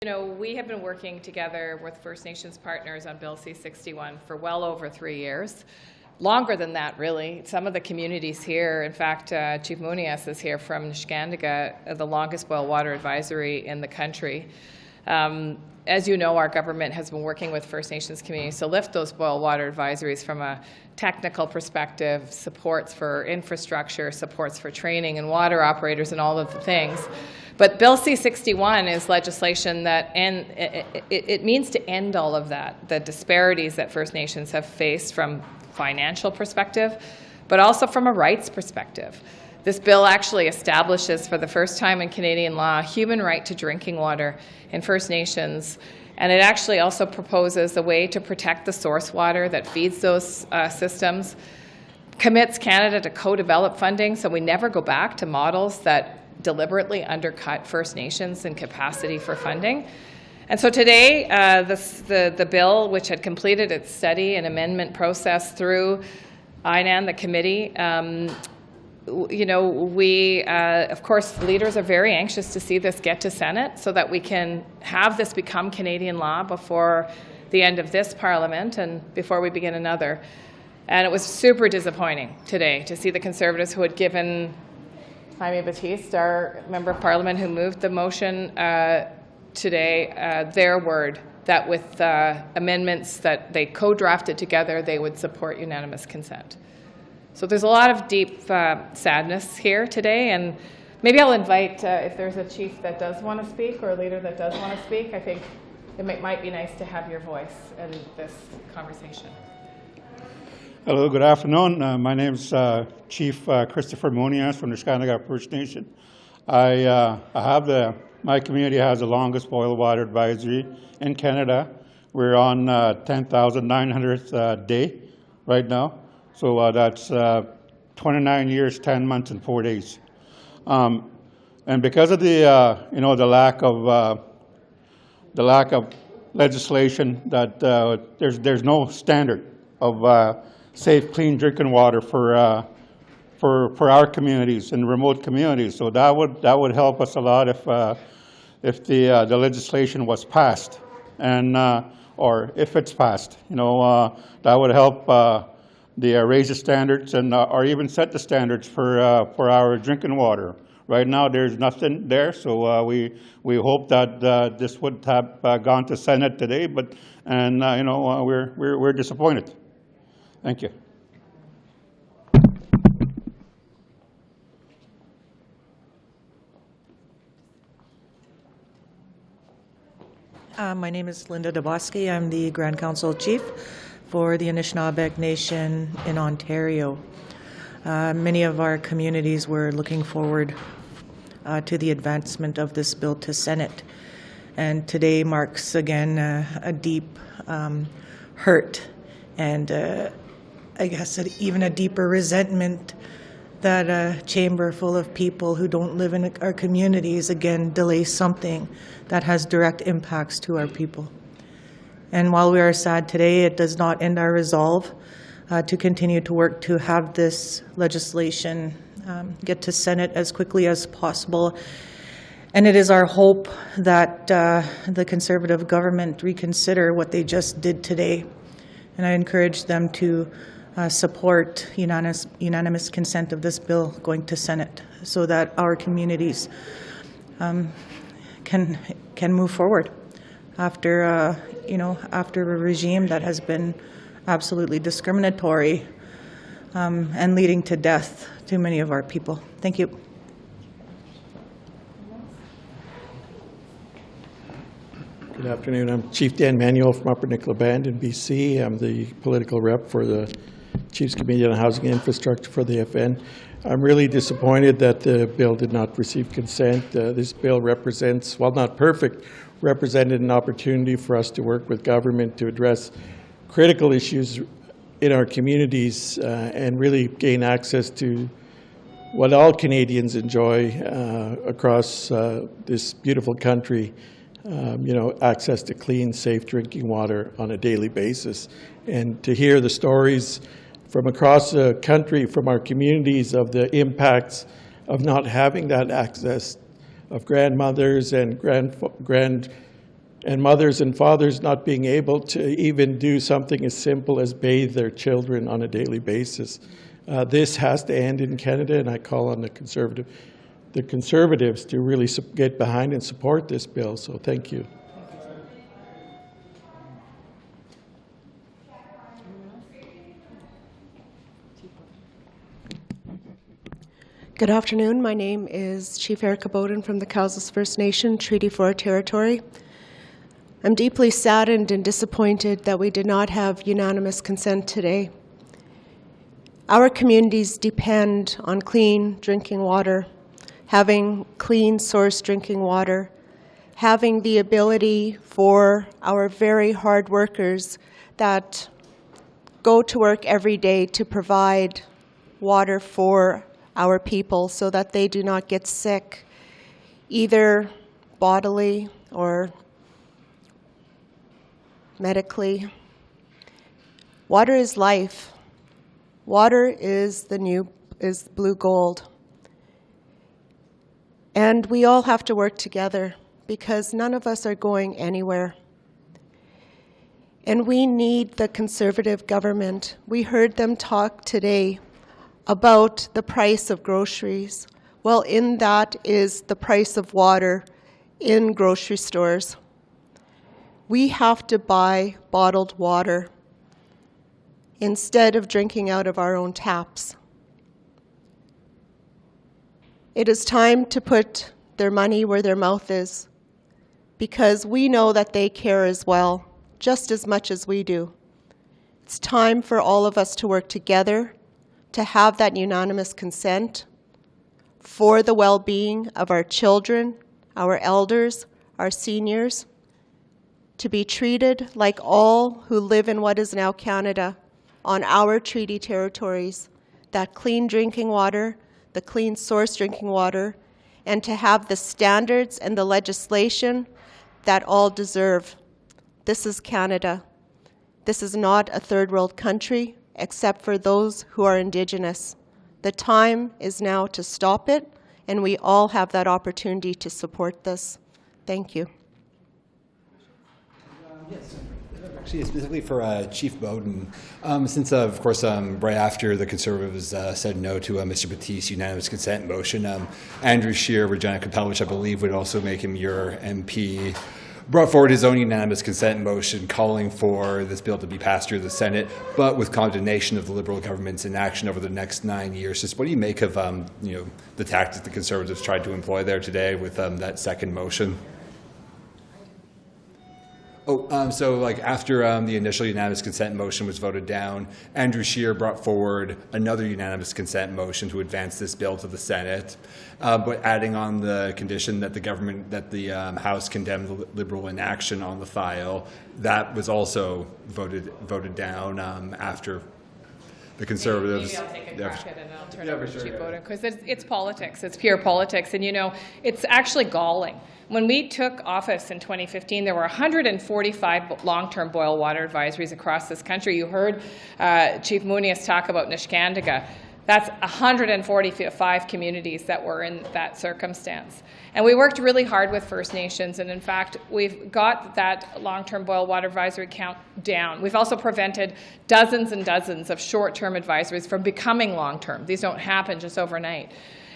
You know, we have been working together with First Nations partners on Bill C-61 for well over 3 years. Longer than that, really. Some of the communities here, in fact, Chief Munias is here from Niskandiga, the longest boil water advisory in the country. As you know, our government has been working with First Nations communities to lift those boil water advisories from a technical perspective, supports for infrastructure, supports for training and water operators and all of the things. But Bill C-61 is legislation that it means to end all of that, the disparities that First Nations have faced from financial perspective, but also from a rights perspective. This bill actually establishes for the first time in Canadian law a human right to drinking water in First Nations, and it actually also proposes a way to protect the source water that feeds those systems, commits Canada to co-develop funding so we never go back to models that deliberately undercut First Nations and capacity for funding. And so today, the bill, which had completed its study and amendment process through INAN, the committee, you know, we, of course, leaders are very anxious to see this get to Senate so that we can have this become Canadian law before the end of this Parliament and before we begin another. And it was super disappointing today to see the Conservatives who had given Jaime Battiste, our Member of Parliament who moved the motion today, their word that with amendments that they co-drafted together, they would support unanimous consent. So there's a lot of deep sadness here today, and maybe I'll invite, if there's a chief that does want to speak or a leader that does want to speak, I think it might be nice to have your voice in this conversation. Hello, good afternoon. My name is Chief Christopher Munias from the Niskandiga First Nation. My community has the longest boil water advisory in Canada. We're on 10,900th day right now. So that's 29 years, 10 months, and 4 days. And because of the the lack of legislation, that there's no standard of safe, clean drinking water for our communities and remote communities. So that would help us a lot if the legislation was passed, and or if it's passed. You know, that would help raise the standards and or even set the standards for our drinking water. Right now, there's nothing there, so we hope that this would have gone to Senate today. But you know, we're disappointed. Thank you. My name is Linda Dabosky. I'm the Grand Council Chief for the Anishinaabe Nation in Ontario. Many of our communities were looking forward to the advancement of this bill to Senate. And today marks again a deep hurt and I guess even a deeper resentment that a chamber full of people who don't live in our communities again delays something that has direct impacts to our people. And while we are sad today, it does not end our resolve to continue to work to have this legislation get to Senate as quickly as possible. And it is our hope that the Conservative government reconsider what they just did today. And I encourage them to support unanimous consent of this bill going to Senate so that our communities can move forward after after a regime that has been absolutely discriminatory and leading to death to many of our people. Thank you. Good afternoon. I'm Chief Dan Manuel from Upper Nicola Band in BC. I'm the political rep for the Chiefs Committee on Housing and Infrastructure for the FN. I'm really disappointed that the bill did not receive consent. This bill represents, while not perfect, represented an opportunity for us to work with government to address critical issues in our communities and really gain access to what all Canadians enjoy across this beautiful country. Access to clean, safe drinking water on a daily basis. And to hear the stories from across the country, from our communities, of the impacts of not having that access, of grandmothers and and mothers and fathers not being able to even do something as simple as bathe their children on a daily basis. This has to end in Canada, and I call on the Conservatives to really get behind and support this bill. So thank you. Good afternoon. My name is Chief Erica Bowden from the Cowles First Nation, Treaty 4 Territory. I'm deeply saddened and disappointed that we did not have unanimous consent today. Our communities depend on clean drinking water, having clean source drinking water, having the ability for our very hard workers that go to work every day to provide water for our people so that they do not get sick, either bodily or medically. Water is life. Water is blue gold. And we all have to work together because none of us are going anywhere. And we need the Conservative government. We heard them talk today about the price of groceries. Well, in that is the price of water in grocery stores. We have to buy bottled water instead of drinking out of our own taps. It is time to put their money where their mouth is, because we know that they care as well, just as much as we do. It's time for all of us to work together to have that unanimous consent for the well-being of our children, our elders, our seniors, to be treated like all who live in what is now Canada on our treaty territories, that clean drinking water, the clean source drinking water, and to have the standards and the legislation that all deserve. This is Canada. This is not a third world country, except for those who are Indigenous. The time is now to stop it, and we all have that opportunity to support this. Thank you. Yes. Actually, specifically for Chief Bowden, since, of course, right after the Conservatives said no to Mr. Battiste's unanimous consent motion, Andrew Scheer, Regina Capel, which I believe would also make him your MP, brought forward his own unanimous consent motion calling for this bill to be passed through the Senate, but with condemnation of the Liberal government's inaction over the next 9 years. Just what do you make of the tactics the Conservatives tried to employ there today with that second motion? So after the initial unanimous consent motion was voted down, Andrew Scheer brought forward another unanimous consent motion to advance this bill to the Senate, but adding on the condition that the House condemn the Liberal inaction on the file. That was also voted down after the Conservatives. Maybe I'll take a crack at it and I'll turn it over to Chief Bowden, because it's politics. It's pure politics. And, it's actually galling. When we took office in 2015, there were 145 long-term boil water advisories across this country. You heard Chief Muniz talk about Niskandiga. That's 145 communities that were in that circumstance. And we worked really hard with First Nations, and in fact, we've got that long-term boil water advisory count down. We've also prevented dozens and dozens of short-term advisories from becoming long-term. These don't happen just overnight.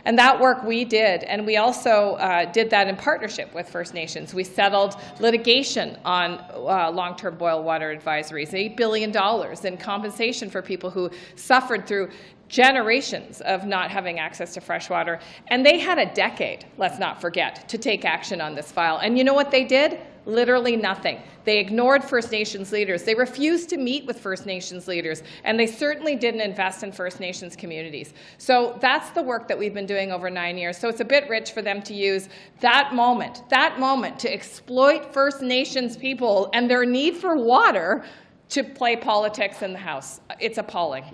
And that work we did, and we also did that in partnership with First Nations. We settled litigation on long-term boil water advisories, $8 billion in compensation for people who suffered through generations of not having access to fresh water. And they had a decade, let's not forget, to take action on this file. And you know what they did? Literally nothing. They ignored First Nations leaders. They refused to meet with First Nations leaders. And they certainly didn't invest in First Nations communities. So that's the work that we've been doing over 9 years. So it's a bit rich for them to use that moment to exploit First Nations people and their need for water to play politics in the House. It's appalling.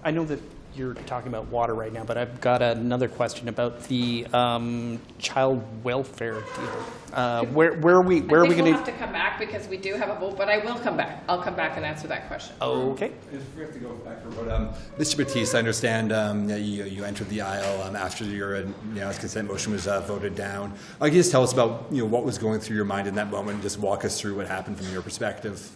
I know that you're talking about water right now, but I've got another question about the child welfare deal. Where are we We'll going have to come back because we do have a vote, but I will come back. I'll come back and answer that question. Okay. If we have to go back for what, Mr. Battiste, I understand that you entered the aisle after your unanimous consent motion was voted down. Can you just tell us about what was going through your mind in that moment and just walk us through what happened from your perspective?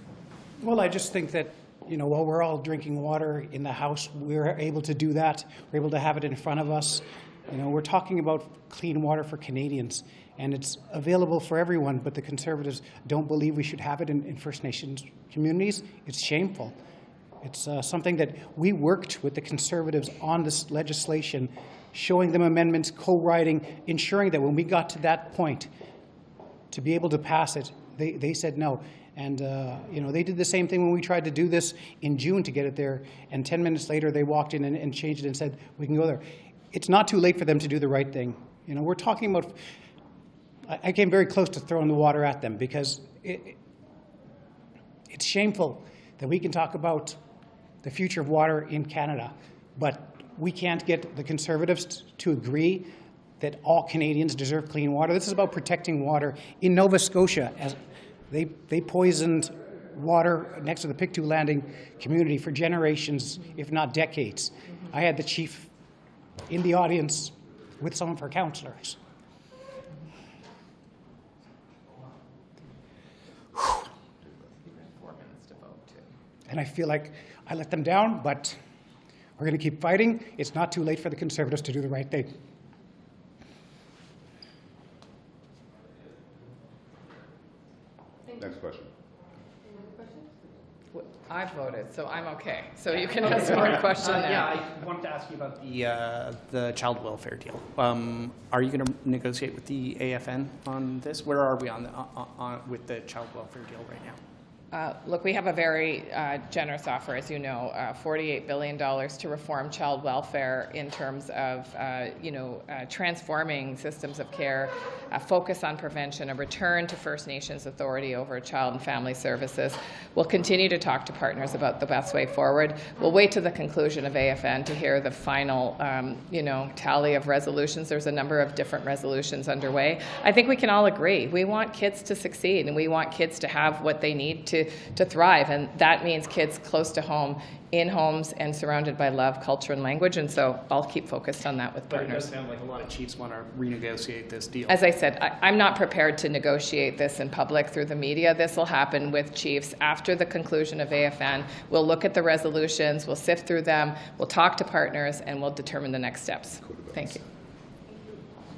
Well, I just think that, while we're all drinking water in the House, we're able to do that. We're able to have it in front of us. We're talking about clean water for Canadians, and it's available for everyone, but the Conservatives don't believe we should have it in First Nations communities. It's shameful. It's something that we worked with the Conservatives on this legislation, showing them amendments, co-writing, ensuring that when we got to that point, to be able to pass it, they said no. And, they did the same thing when we tried to do this in June to get it there. And 10 minutes later, they walked in and changed it and said, we can go there. It's not too late for them to do the right thing. We're talking about, I came very close to throwing the water at them because it's shameful that we can talk about the future of water in Canada, but we can't get the Conservatives to agree that all Canadians deserve clean water. This is about protecting water. In Nova Scotia, as they poisoned water next to the Pictou Landing community for generations, if not decades. I had the chief in the audience with some of her councillors. And I feel like I let them down, but we're going to keep fighting. It's not too late for the Conservatives to do the right thing. Next question. I voted, so I'm okay. So you can ask more question now. Yeah, I wanted to ask you about the child welfare deal. Are you going to negotiate with the AFN on this? Where are we on with the child welfare deal right now? Look, we have a very generous offer, as you know, $48 billion to reform child welfare in terms of, transforming systems of care, a focus on prevention, a return to First Nations authority over child and family services. We'll continue to talk to partners about the best way forward. We'll wait to the conclusion of AFN to hear the final, tally of resolutions. There's a number of different resolutions underway. I think we can all agree. We want kids to succeed, and we want kids to have what they need to thrive, and that means kids close to home, in homes, and surrounded by love, culture, and language, and so I'll keep focused on that with partners. But it does sound like a lot of chiefs want to renegotiate this deal. As I said, I'm not prepared to negotiate this in public through the media. This will happen with chiefs after the conclusion of AFN. We'll look at the resolutions, we'll sift through them, we'll talk to partners, and we'll determine the next steps. Thank you.